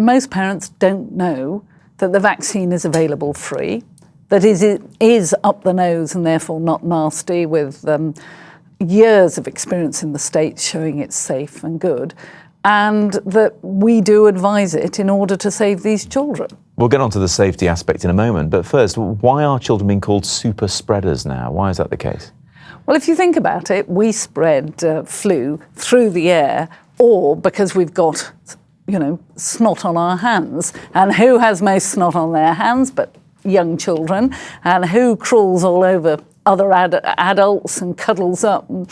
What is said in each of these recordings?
most parents don't know that the vaccine is available free, that it is up the nose and therefore not nasty, with years of experience in the States showing it's safe and good, and that we do advise it in order to save these children. We'll get on to the safety aspect in a moment, but first, why are children being called super spreaders now? Why is that the case? Well, if you think about it, we spread flu through the air, or because we've got, snot on our hands. And who has most snot on their hands but young children? And who crawls all over other adults and cuddles up and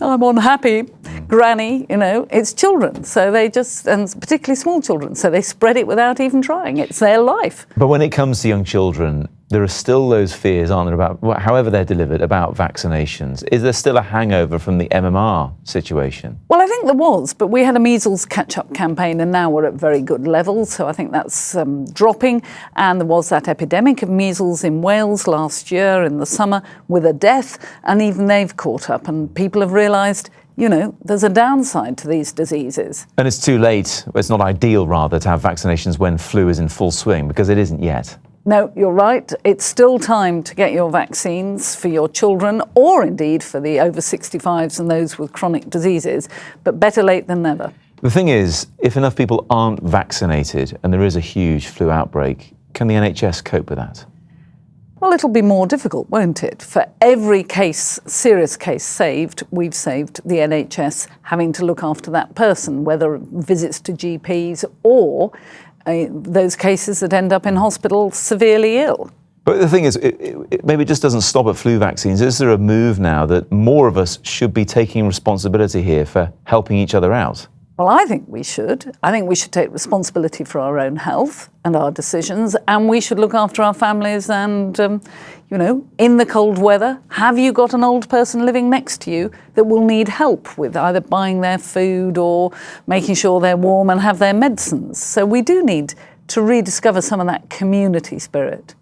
I'm unhappy, granny, it's children. So they and particularly small children, so they spread it without even trying. It's their life. But when it comes to young children, there are still those fears, aren't there, about, however they're delivered, about vaccinations. Is there still a hangover from the MMR situation? Well, I think there was, but we had a measles catch-up campaign and now we're at very good levels, so I think that's dropping. And there was that epidemic of measles in Wales last year in the summer with a death, and even they've caught up and people have realised, there's a downside to these diseases. And it's too late, it's not ideal rather, to have vaccinations when flu is in full swing, because it isn't yet. No, you're right. It's still time to get your vaccines for your children, or indeed for the over 65s and those with chronic diseases, but better late than never. The thing is, if enough people aren't vaccinated and there is a huge flu outbreak, can the NHS cope with that? Well, it'll be more difficult, won't it? For every serious case saved, we've saved the NHS having to look after that person, whether visits to GPs or those cases that end up in hospital severely ill. But the thing is, maybe it just doesn't stop at flu vaccines. Is there a move now that more of us should be taking responsibility here for helping each other out? Well, I think we should. I think we should take responsibility for our own health and our decisions, and we should look after our families and, in the cold weather, have you got an old person living next to you that will need help with either buying their food or making sure they're warm and have their medicines? So we do need to rediscover some of that community spirit.